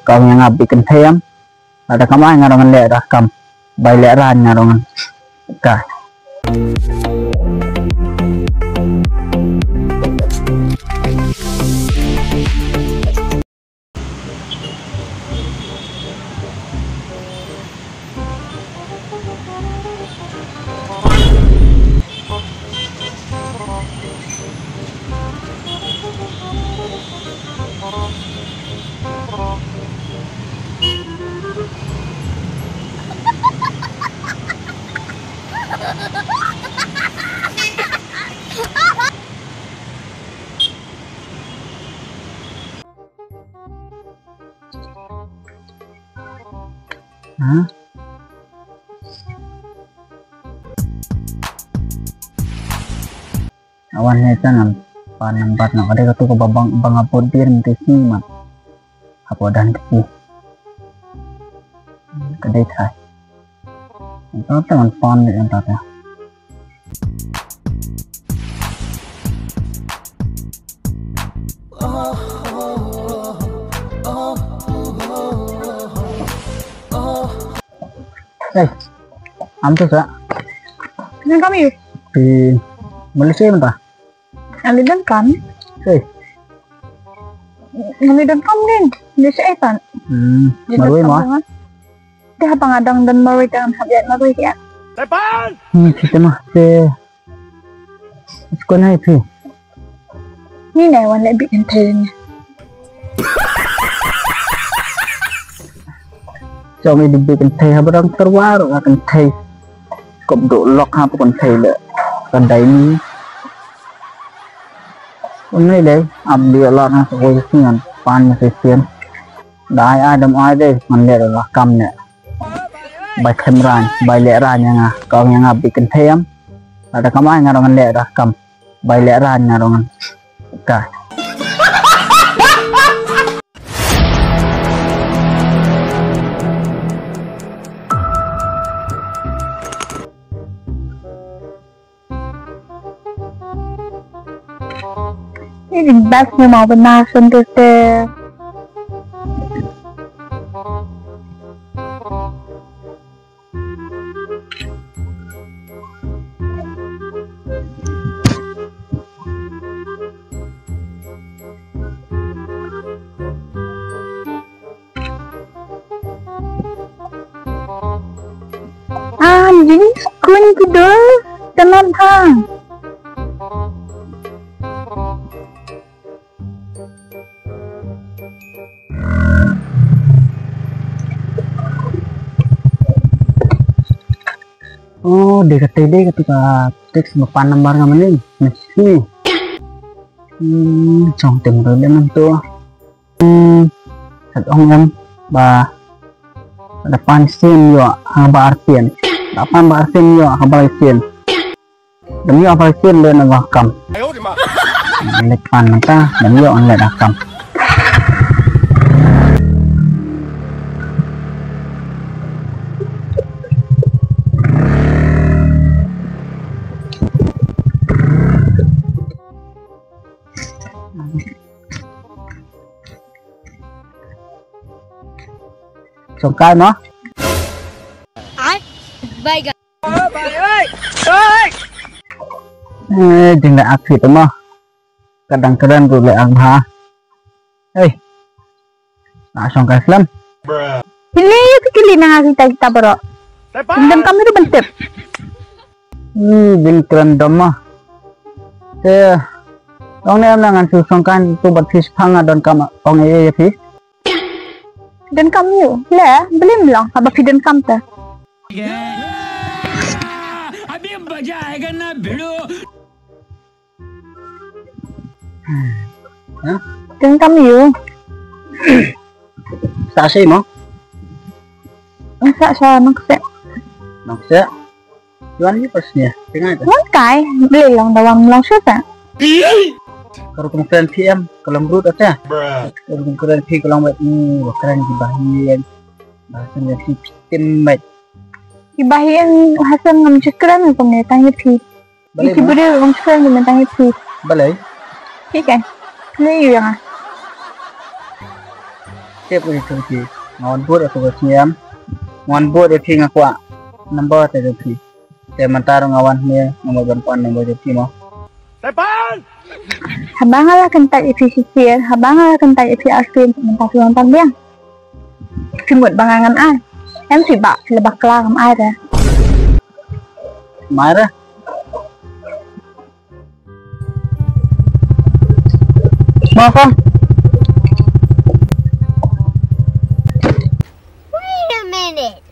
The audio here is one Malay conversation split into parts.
Kau yang bikin thêm ada kamai ngarongan lek rakam bay lek ran ngarongan ka Hah? Awan hetan panampat nak ada katu ke bang apod dir mesti mat apodan ki kedai thai itu teman pon ni entar ya Amtus ya? Dengan kami yuk? Di Malaysia mentah? Ngalidan kami? Ngalidan kami din? Malaysia etan? Marui mah? Dia pangadang dan marui dengan habiat marui ya? Depan! Kita mah Suka naik tu. Ni wan lebih kentalnya. Cho mình đi bên thầy hay đang tơ quá rồi cần thầy cộng độ lọc ha còn thầy nữa còn đấy ní hôm nay đấy ẩm địa lọt ha rồi xin pan mà phải xiên đại ai đâm ai đây mình lệ là cầm nè bài thêm ran bài lệ ran nha còn nhà bị cần thầy em ada kamai ngarongan lệ ra cầm bài lệ ran ngarongan cả Ini best ni mau benar sendiri. Jadi skun gitu, teman hang. Oh, dekat ketika teks mapan nomor ngamen ni. Chong tem rồi lên tu. Thật ông em bà depan sim yo hang ba artian. Depan ba artian yo hang ba artian. Demi apa artian lên là cầm. Depan kita demi yo online dah cầm. Xong cái nó Baik. Dừng lại ác thịt đúng không? Kadang-kadang gue lại ăn ha. Nah xong cái film. Ini itu kili na kita bro. Dendam kami itu bentep. Bin keren doma. Ông em là ngàn sự xong cái tu bật fish phang dan kam ông ấy fish. Dan kamu, lah, beli bilang apa dan kamu ta? Dan kamu, Sa sih mo? Masa siya nagse? Nagse? Juan ni persnya, tinggal itu. Mungkai, beli lang dawang lang siya ta? Kalau kemungkinan PM, kalau menurut aja. Kalau kemungkinan P, kalau buat ni, keren di bahagian bahasanya P teammate. Ibahian hasan ngam cekran ng pamilitang iti. Iti budi ngam cekran ng pamilitang iti. Balay? Ika, ngayon yan nga. tip itu sih ngon buat atau siam ngon buat itu ngakwa number tadi sementara ngawan ni nomor berapa nomor jadi mau Habang kentai efisien, habang kentai efisien mentah suang biang. Cumut bangangan ai. Em si bak lebak kelang ai dah. Marah mau kong Wait a minute.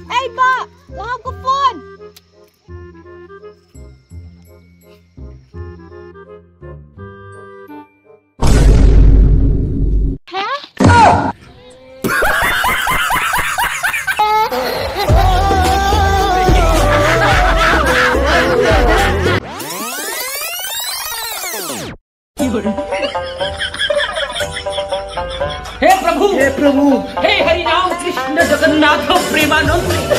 Hey, Pak, lahap ko phone. Hey Prabhu hey हरि राम कृष्ण जगन्नाथ प्रेमानंद